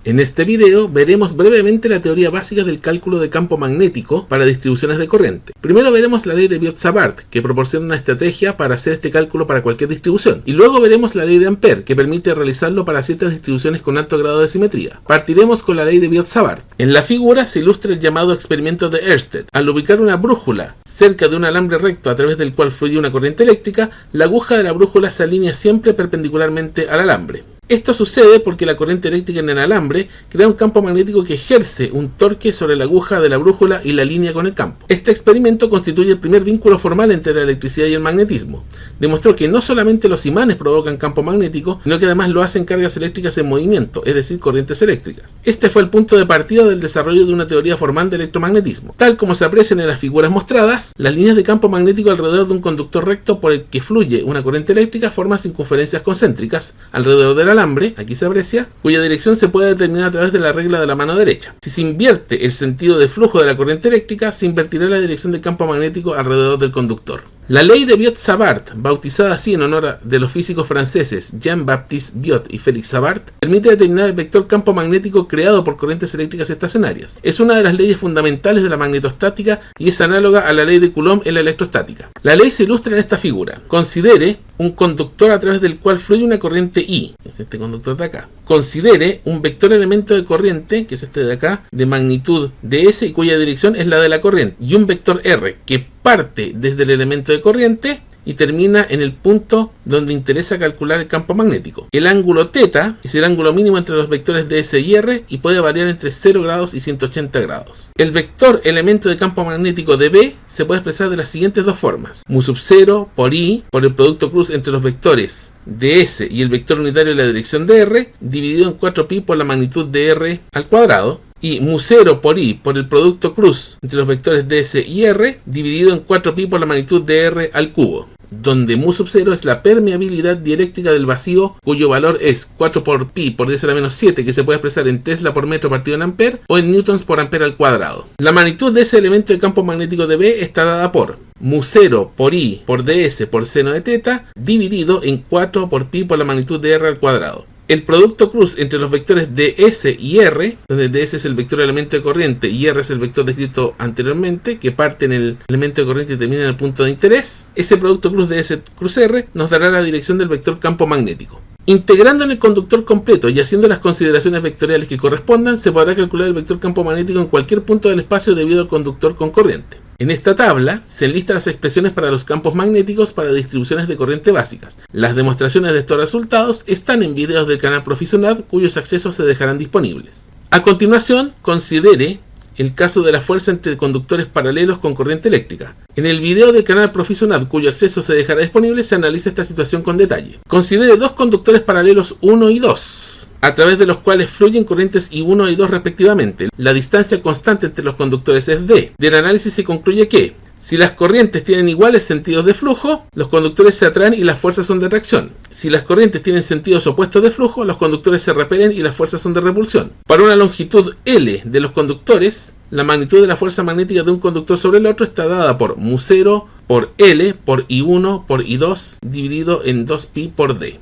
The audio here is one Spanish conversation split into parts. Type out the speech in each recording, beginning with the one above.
En este video veremos brevemente la teoría básica del cálculo de campo magnético para distribuciones de corriente. Primero veremos la ley de Biot-Savart, que proporciona una estrategia para hacer este cálculo para cualquier distribución. Y luego veremos la ley de Ampère, que permite realizarlo para ciertas distribuciones con alto grado de simetría. Partiremos con la ley de Biot-Savart. En la figura se ilustra el llamado experimento de Ørsted. Al ubicar una brújula cerca de un alambre recto a través del cual fluye una corriente eléctrica, la aguja de la brújula se alinea siempre perpendicularmente al alambre. Esto sucede porque la corriente eléctrica en el alambre crea un campo magnético que ejerce un torque sobre la aguja de la brújula y la línea con el campo. Este experimento constituye el primer vínculo formal entre la electricidad y el magnetismo. Demostró que no solamente los imanes provocan campo magnético, sino que además lo hacen cargas eléctricas en movimiento, es decir, corrientes eléctricas. Este fue el punto de partida del desarrollo de una teoría formal de electromagnetismo. Tal como se aprecian en las figuras mostradas, las líneas de campo magnético alrededor de un conductor recto por el que fluye una corriente eléctrica forman circunferencias concéntricas alrededor del alambre, aquí se aprecia, cuya dirección se puede determinar a través de la regla de la mano derecha. Si se invierte el sentido de flujo de la corriente eléctrica, se invertirá la dirección del campo magnético alrededor del conductor. La ley de Biot-Savart, bautizada así en honor de los físicos franceses Jean-Baptiste Biot y Félix Savart, permite determinar el vector campo magnético creado por corrientes eléctricas estacionarias. Es una de las leyes fundamentales de la magnetostática y es análoga a la ley de Coulomb en la electrostática. La ley se ilustra en esta figura. Considere un conductor a través del cual fluye una corriente I, es este conductor de acá. Considere un vector elemento de corriente, que es este de acá, de magnitud ds y cuya dirección es la de la corriente, y un vector R que parte desde el elemento de corriente y termina en el punto donde interesa calcular el campo magnético. El ángulo θ es el ángulo mínimo entre los vectores ds y r y puede variar entre 0 grados y 180 grados. El vector elemento de campo magnético de B se puede expresar de las siguientes dos formas: mu sub 0 por I por el producto cruz entre los vectores ds y el vector unitario de la dirección de r dividido en 4pi por la magnitud de r al cuadrado, y mu 0 por I por el producto cruz entre los vectores ds y r dividido en 4pi por la magnitud de r al cubo, donde mu sub 0 es la permeabilidad dieléctrica del vacío, cuyo valor es 4 por pi por 10 a la menos 7, que se puede expresar en Tesla por metro partido en ampere o en newtons por ampere al cuadrado. La magnitud de ese elemento de campo magnético de B está dada por mu 0 por I por ds por seno de θ dividido en 4 por pi por la magnitud de r al cuadrado. El producto cruz entre los vectores ds y r, donde ds es el vector elemento de corriente y r es el vector descrito anteriormente, que parte en el elemento de corriente y termina en el punto de interés, ese producto cruz ds cruz r nos dará la dirección del vector campo magnético. Integrando en el conductor completo y haciendo las consideraciones vectoriales que correspondan, se podrá calcular el vector campo magnético en cualquier punto del espacio debido al conductor con corriente. En esta tabla se enlistan las expresiones para los campos magnéticos para distribuciones de corriente básicas. Las demostraciones de estos resultados están en videos del canal Profisunab, cuyos accesos se dejarán disponibles. A continuación, considere el caso de la fuerza entre conductores paralelos con corriente eléctrica. En el video del canal Profisunab, cuyo acceso se dejará disponible, se analiza esta situación con detalle. Considere dos conductores paralelos 1 y 2. A través de los cuales fluyen corrientes I1 y I2 respectivamente. La distancia constante entre los conductores es d. Del análisis se concluye que si las corrientes tienen iguales sentidos de flujo, los conductores se atraen y las fuerzas son de atracción. Si las corrientes tienen sentidos opuestos de flujo, los conductores se repelen y las fuerzas son de repulsión. Para una longitud L de los conductores, la magnitud de la fuerza magnética de un conductor sobre el otro está dada por mu 0 por L por I1 por I2 dividido en 2pi por d.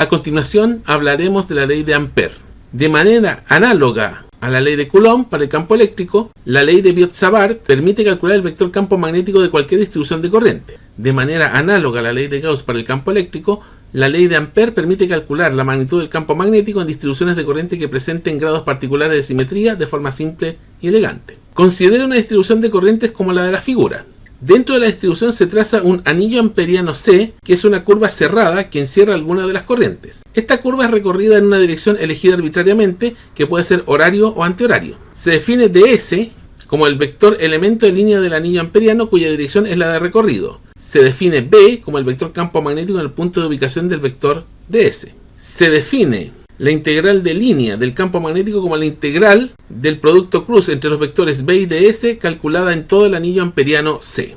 A continuación hablaremos de la ley de Ampère. De manera análoga a la ley de Coulomb para el campo eléctrico, la ley de Biot-Savart permite calcular el vector campo magnético de cualquier distribución de corriente. De manera análoga a la ley de Gauss para el campo eléctrico, la ley de Ampère permite calcular la magnitud del campo magnético en distribuciones de corriente que presenten grados particulares de simetría de forma simple y elegante. Considera una distribución de corrientes como la de la figura. Dentro de la distribución se traza un anillo amperiano C, que es una curva cerrada que encierra alguna de las corrientes. Esta curva es recorrida en una dirección elegida arbitrariamente, que puede ser horario o antihorario. Se define ds como el vector elemento de línea del anillo amperiano cuya dirección es la de recorrido. Se define B como el vector campo magnético en el punto de ubicación del vector ds. Se define la integral de línea del campo magnético como la integral del producto cruz entre los vectores B y ds calculada en todo el anillo amperiano C.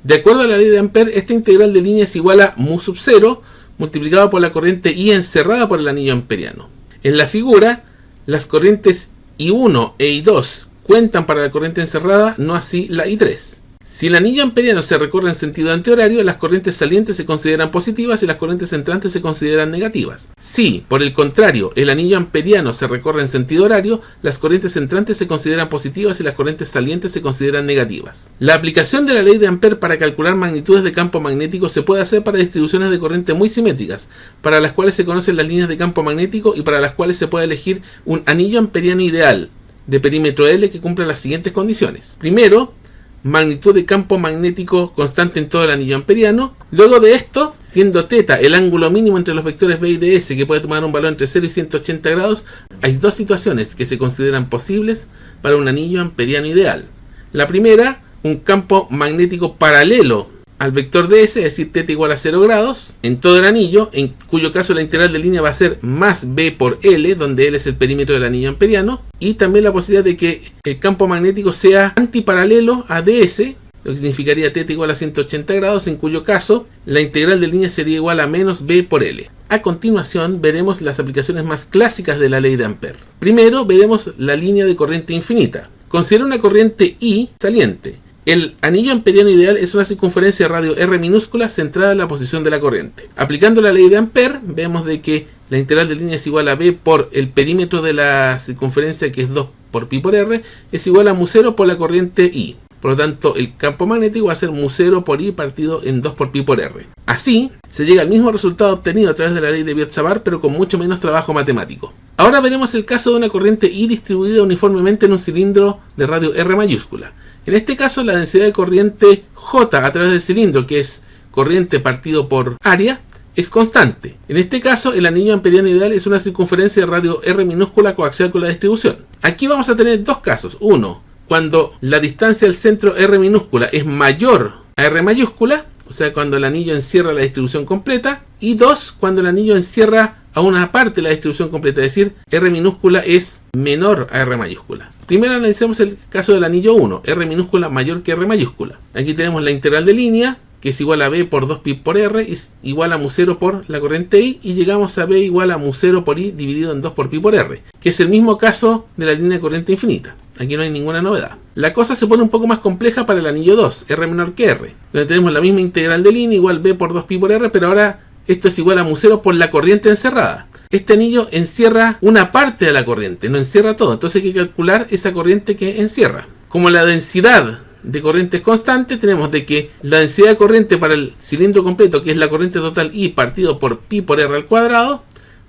De acuerdo a la ley de Ampère, esta integral de línea es igual a mu sub 0 multiplicado por la corriente I encerrada por el anillo amperiano. En la figura, las corrientes I1 e I2 cuentan para la corriente encerrada, no así la I3. Si el anillo amperiano se recorre en sentido antihorario, las corrientes salientes se consideran positivas y las corrientes entrantes se consideran negativas. Si, por el contrario, el anillo amperiano se recorre en sentido horario, las corrientes entrantes se consideran positivas y las corrientes salientes se consideran negativas. La aplicación de la ley de Ampère para calcular magnitudes de campo magnético se puede hacer para distribuciones de corriente muy simétricas, para las cuales se conocen las líneas de campo magnético y para las cuales se puede elegir un anillo amperiano ideal de perímetro L que cumpla las siguientes condiciones. Primero, magnitud de campo magnético constante en todo el anillo amperiano. Luego de esto, siendo θ el ángulo mínimo entre los vectores B y ds, que puede tomar un valor entre 0 y 180 grados, hay dos situaciones que se consideran posibles para un anillo amperiano ideal. La primera, un campo magnético paralelo al vector ds, es decir, θ igual a 0 grados, en todo el anillo, en cuyo caso la integral de línea va a ser más b por L, donde L es el perímetro del anillo amperiano, y también la posibilidad de que el campo magnético sea antiparalelo a ds, lo que significaría θ igual a 180 grados, en cuyo caso la integral de línea sería igual a menos b por L. A continuación veremos las aplicaciones más clásicas de la ley de Ampère. Primero veremos la línea de corriente infinita. Considera una corriente I saliente. El anillo amperiano ideal es una circunferencia de radio R minúscula centrada en la posición de la corriente. Aplicando la ley de Ampère, vemos de que la integral de línea es igual a B por el perímetro de la circunferencia, que es 2 por pi por R, es igual a mu0 por la corriente I. Por lo tanto, el campo magnético va a ser mu0 por I partido en 2 por pi por R. Así, se llega al mismo resultado obtenido a través de la ley de Biot-Savart, pero con mucho menos trabajo matemático. Ahora veremos el caso de una corriente I distribuida uniformemente en un cilindro de radio R mayúscula. En este caso, la densidad de corriente J a través del cilindro, que es corriente partido por área, es constante. En este caso, el anillo amperiano ideal es una circunferencia de radio R minúscula coaxial con la distribución. Aquí vamos a tener dos casos. Uno, cuando la distancia del centro R minúscula es mayor a R mayúscula, o sea, cuando el anillo encierra la distribución completa. Y dos, cuando el anillo encierra a una parte de la distribución completa, es decir, R minúscula es menor a R mayúscula. Primero analicemos el caso del anillo 1, R minúscula mayor que R mayúscula. Aquí tenemos la integral de línea, que es igual a B por 2 pi por R, es igual a mu0 por la corriente I, y llegamos a B igual a mu0 por I dividido en 2 por pi por R, que es el mismo caso de la línea de corriente infinita. Aquí no hay ninguna novedad. La cosa se pone un poco más compleja para el anillo 2, R menor que R, donde tenemos la misma integral de línea, igual B por 2 pi por R, pero ahora esto es igual a mu0 por la corriente encerrada. Este anillo encierra una parte de la corriente, no encierra todo, entonces hay que calcular esa corriente que encierra. Como la densidad de corriente es constante, tenemos de que la densidad de corriente para el cilindro completo, que es la corriente total I partido por pi por R al cuadrado,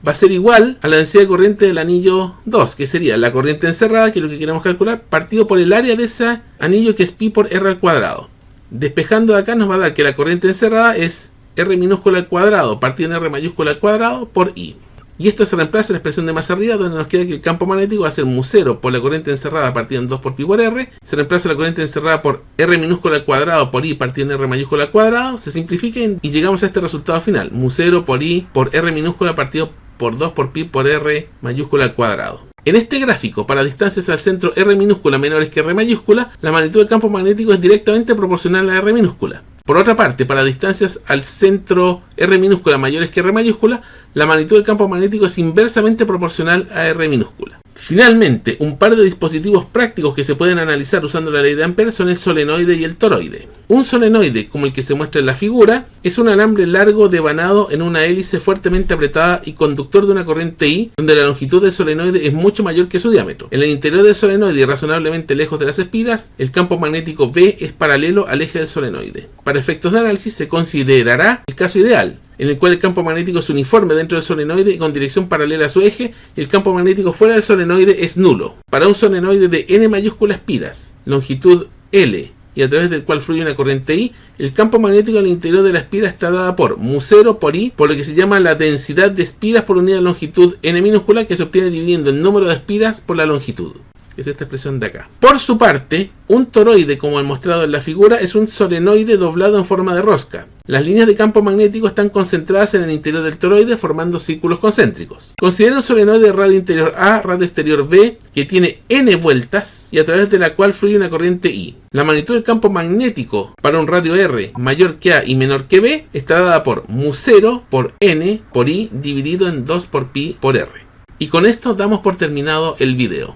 va a ser igual a la densidad de corriente del anillo 2, que sería la corriente encerrada, que es lo que queremos calcular, partido por el área de ese anillo, que es pi por R al cuadrado. Despejando de acá nos va a dar que la corriente encerrada es R minúscula al cuadrado partido en R mayúscula al cuadrado por I. Y esto se reemplaza en la expresión de más arriba, donde nos queda que el campo magnético va a ser mu0 por la corriente encerrada partido en 2 por pi por R. Se reemplaza la corriente encerrada por R minúscula al cuadrado por I partido en R mayúscula al cuadrado. Se simplifica y llegamos a este resultado final. Mu0 por I por R minúscula partido por 2 por pi por R mayúscula al cuadrado. En este gráfico, para distancias al centro R minúscula menores que R mayúscula, la magnitud del campo magnético es directamente proporcional a R minúscula. Por otra parte, para distancias al centro R minúscula mayores que R mayúscula, la magnitud del campo magnético es inversamente proporcional a R minúscula. Finalmente, un par de dispositivos prácticos que se pueden analizar usando la ley de Ampère son el solenoide y el toroide. Un solenoide, como el que se muestra en la figura, es un alambre largo devanado en una hélice fuertemente apretada y conductor de una corriente I, donde la longitud del solenoide es mucho mayor que su diámetro. En el interior del solenoide y razonablemente lejos de las espiras, el campo magnético B es paralelo al eje del solenoide. Para efectos de análisis se considerará el caso ideal, en el cual el campo magnético es uniforme dentro del solenoide y con dirección paralela a su eje, y el campo magnético fuera del solenoide es nulo. Para un solenoide de N mayúsculas espiras, longitud L, y a través del cual fluye una corriente I, el campo magnético al interior de la espira está dada por mu0 por I, por lo que se llama la densidad de espiras por unidad de longitud N minúscula, que se obtiene dividiendo el número de espiras por la longitud. Es esta expresión de acá. Por su parte, un toroide, como el mostrado en la figura, es un solenoide doblado en forma de rosca. Las líneas de campo magnético están concentradas en el interior del toroide formando círculos concéntricos. Considera un solenoide de radio interior A, radio exterior B, que tiene N vueltas y a través de la cual fluye una corriente I. La magnitud del campo magnético para un radio R mayor que A y menor que B está dada por mu0 por N por I dividido en 2 por pi por R. Y con esto damos por terminado el video.